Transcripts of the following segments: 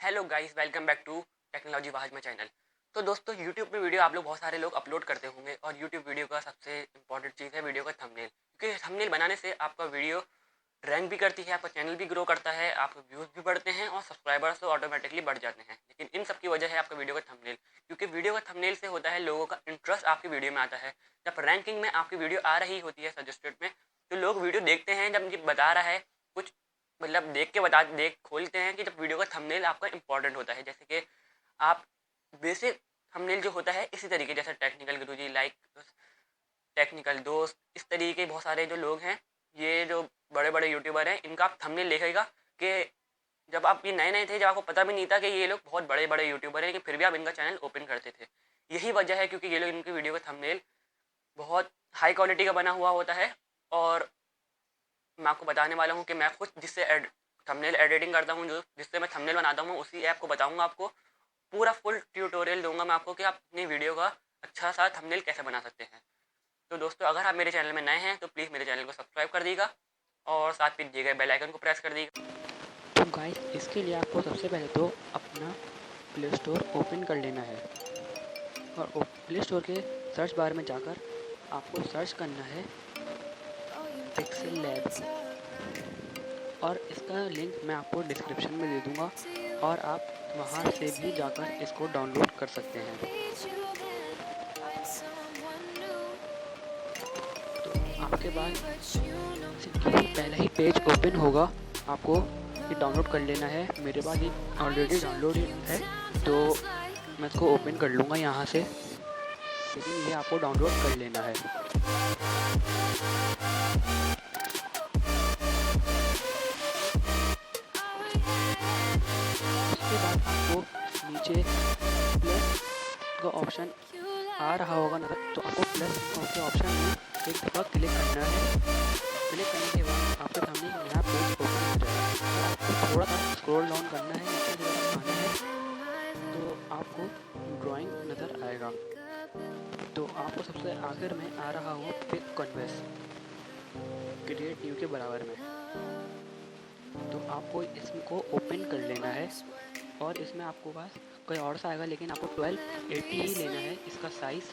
Hello guys, welcome back to technology Wahid में channel. तो दोस्तों, यूट्यूब पे वीडियो आप लोग बहुत सारे लोग अपलोड करते होंगे और यूट्यूब वीडियो का सबसे इंपॉर्टेंट चीज़ है वीडियो का थंबनेल, क्योंकि थंबनेल बनाने से आपका वीडियो रैंक भी करती है, आपका चैनल भी ग्रो करता है, आपके व्यूज़ भी बढ़ते हैं और सब्सक्राइबर्स तो ऑटोमेटिकली बढ़ जाते हैं। लेकिन इन सब की वजह है आपका वीडियो का थंबनेल, क्योंकि वीडियो का थंबनेल से होता है लोगों का इंटरेस्ट आपकी वीडियो में आता है। जब रैंकिंग में आपकी वीडियो आ रही होती है सजेस्टेड में, तो लोग वीडियो देखते हैं। जब ये बता रहा है कुछ, मतलब देख खोलते हैं कि जब वीडियो का थंबनेल आपका इंपॉर्टेंट होता है। जैसे कि आप बेसिक थंबनेल जो होता है इसी तरीके, जैसे टेक्निकल गुरुजी, लाइक टेक्निकल दोस्त, इस तरीके बहुत सारे जो लोग हैं, ये जो बड़े बड़े यूट्यूबर हैं, इनका आप थंबनेल देखेगा कि जब आप ये नए नए थे, जब आपको पता भी नहीं था कि ये लोग बहुत बड़े बड़े यूट्यूबर हैं, कि फिर भी आप इनका चैनल ओपन करते थे। यही वजह है, क्योंकि ये लोग इनकी वीडियो का थंबनेल बहुत हाई क्वालिटी का बना हुआ होता है। और मैं आपको बताने वाला हूँ कि मैं खुद जिससे थंबनेल एडिटिंग करता हूँ, जो जिससे मैं थंबनेल बनाता हूँ, उसी ऐप को बताऊँगा आपको। पूरा फुल ट्यूटोरियल दूंगा मैं आपको कि आप अपनी वीडियो का अच्छा सा थंबनेल कैसे बना सकते हैं। तो दोस्तों, अगर आप मेरे चैनल में नए हैं तो प्लीज़ मेरे चैनल को सब्सक्राइब कर दीजिएगा और साथ में दिए गए बेल आइकन को प्रेस कर दीजिएगा। तो गाइस, इसके लिए आपको सबसे पहले तो अपना प्ले स्टोर ओपन कर लेना है और प्ले स्टोर के सर्च बार में जाकर आपको सर्च करना है पिक्सल लैब, और इसका लिंक मैं आपको डिस्क्रिप्शन में दे दूंगा और आप वहां से भी जाकर इसको डाउनलोड कर सकते हैं। तो आपके पास पहला ही पेज ओपन होगा, आपको ये डाउनलोड कर लेना है। मेरे पास ये ऑलरेडी डाउनलोड है, तो मैं इसको ओपन कर लूँगा यहाँ से, लेकिन ये आपको डाउनलोड कर लेना है। उसके बाद आपको नीचे प्लस का ऑप्शन आ रहा होगा ना, तो आपको प्लस के ऑप्शन में एक दफ़ा क्लिक करना है। क्लिक करने के बाद आपके सामने नया पेज ओपन हो जाएगा। आपको थोड़ा सा स्क्रॉल डाउन करना है, नीचे आना है, तो आपको ड्राइंग नज़र आएगा। तो आपको सबसे आखिर में आ रहा हो पिक कन्वेस क्रिएट न्यू के बराबर में, तो आपको इसको ओपन कर लेना है और इसमें आपको पास कोई और सा आएगा, लेकिन आपको 1280 ही लेना है इसका साइज़।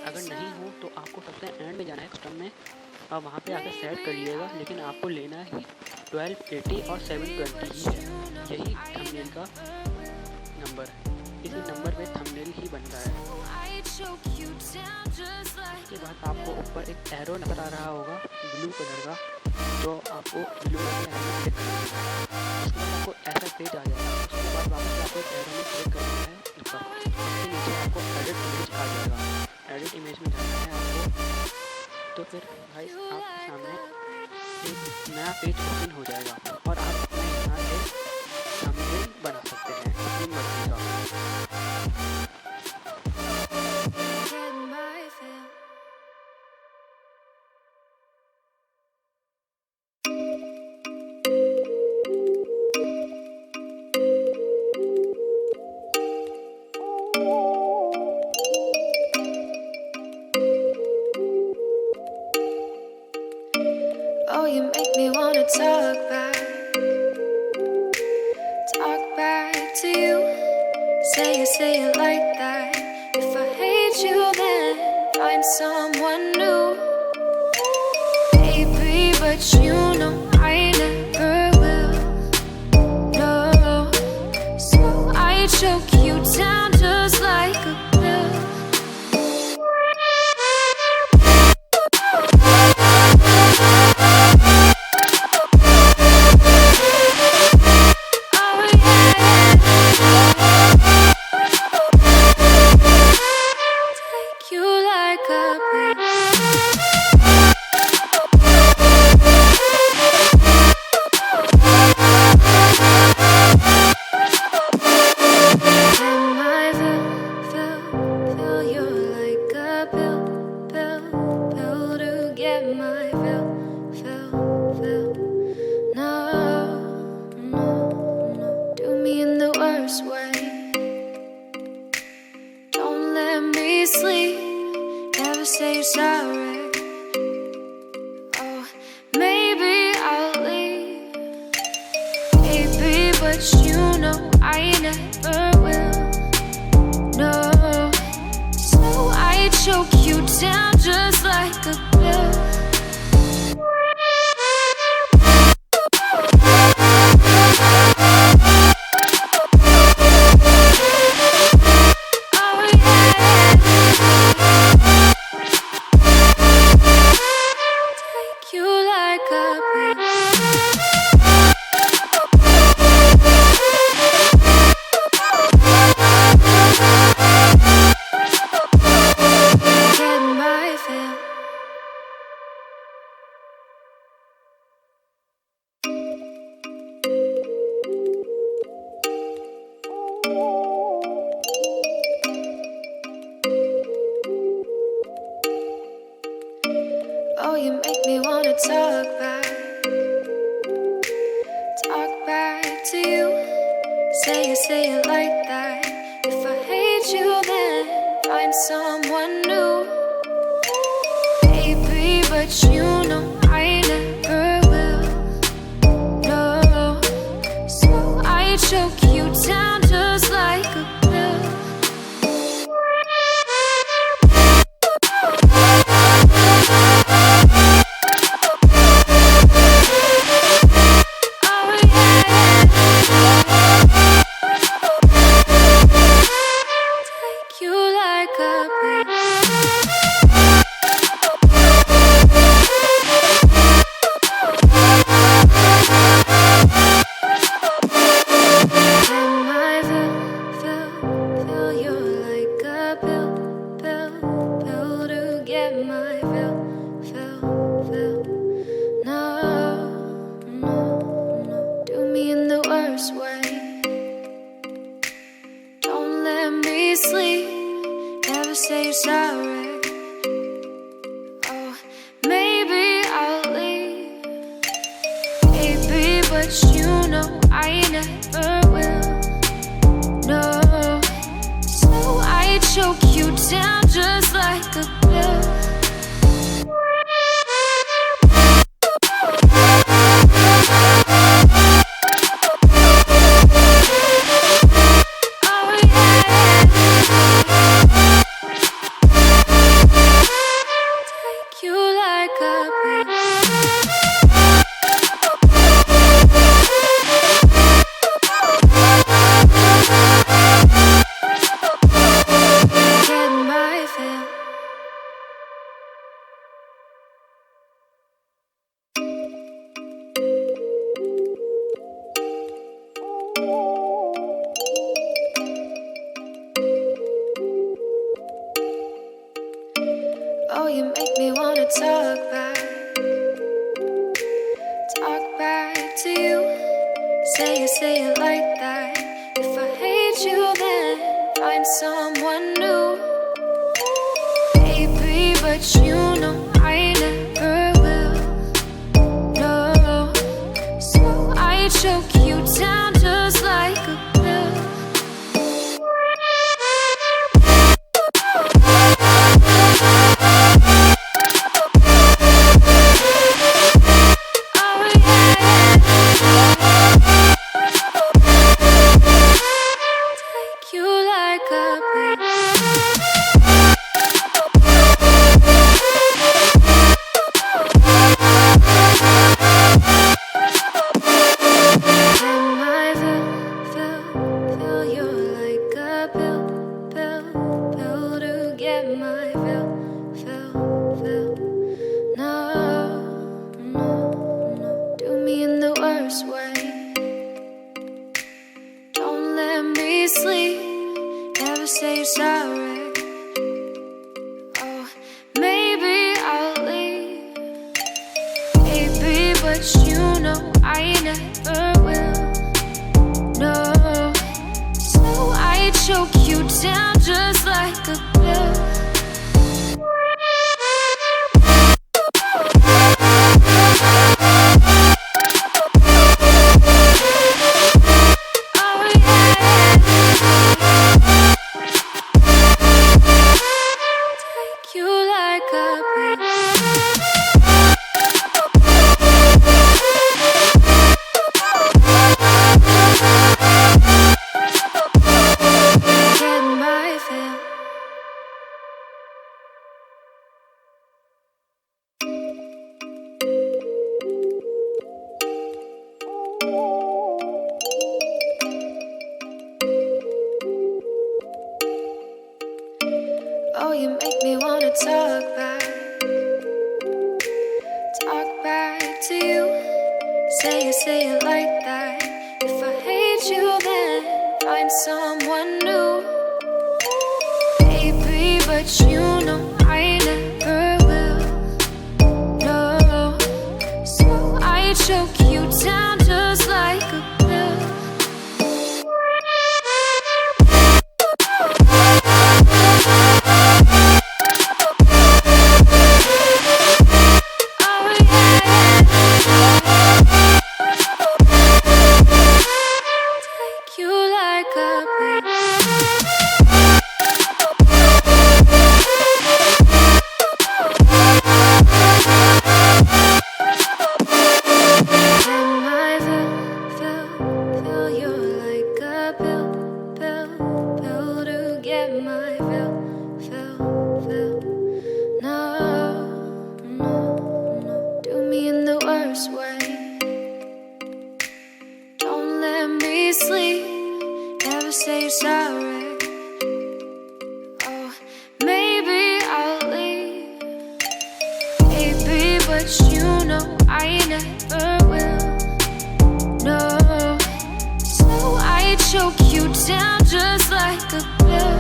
अगर नहीं हो तो आपको सबसे एंड में जाना है कस्टम में, आप वहाँ पे आकर सेट कर लीजिएगा, लेकिन आपको लेना ही 1280 और 720 ही है। यही थंबनेल का नंबर है, इसी नंबर पे थंबनेल ही बनता है। उसके बाद आपको ऊपर एक एरो नज़र आ रहा होगा ब्लू कलर का, तो आपको ब्लू कलर का एरो क्लिक करना है। उसके बाद आपको ऐसा पेज आ जाएगा। उसके बाद वापस आपको एक एरो में क्लिक करना है ऊपर, उसके नीचे आपको एडिट इमेज आ जाएगा। एडिट इमेज में जाना है आपको, तो फिर भाई आपके सामने एक नया पेज ओपन हो जाएगा और आप अपने यहाँ से थंबनेल बना सकते हैं अपनी मर्जी का। Oh, you make me wanna talk back to you. Say it like that. If I hate you, then find someone new. Baby, but you know I never will. No, so I choke you down just like a pill. Sleep, never say you're sorry. Oh, maybe I'll leave, baby, but you know I never will. No, so I choke you down just like a pill. Oh, you make me wanna talk back to you. Say it like that. If I hate you, then find someone new. Baby, but you know I never will. No, so I choke you down just like a pill. Sleep, never say you're sorry. Oh, maybe I'll leave, baby, but you know I never will. No, so I choke you down just like a pill. Oh, you make me wanna talk back to you. Say it like that. If I hate you, then find someone new. Baby, but you know I never will. No, so I choke you down just like a pill. Sleep, never say you're sorry. Oh, maybe I'll leave, baby, but you know I never will. No, so I choke you down just like a pill. Oh, you make me wanna talk back to you. Say it like that. If I hate you, then find someone new. Baby, but you know I never will. No, so I choke you down just like a pill. Say sorry. Oh, maybe I'll leave. Baby, but you know I never will. No, so I choke you down just like a pill.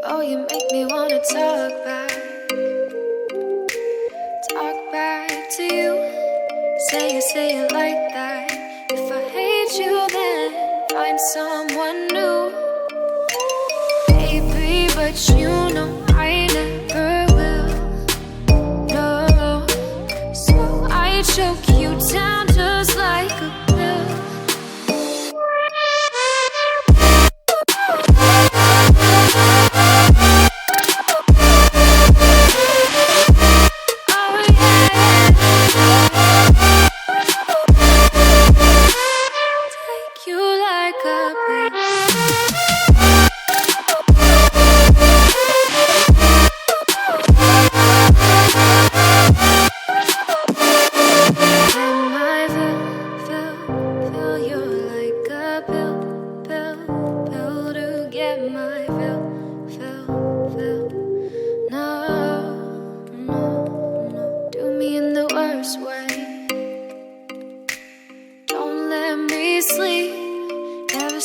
Oh, you make me wanna talk back to you. Say it like that. If I hate you, then find someone new. Baby, but you know I never will. No, so I choke you down just like a pill.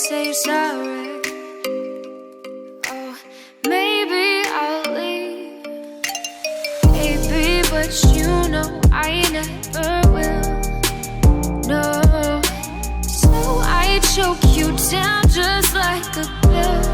Say sorry. Oh, maybe I'll leave. Baby, but you know I never will. No, so I choke you down just like a pill.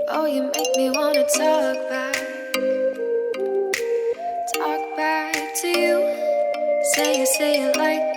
Oh, you make me wanna talk back to you. Say it like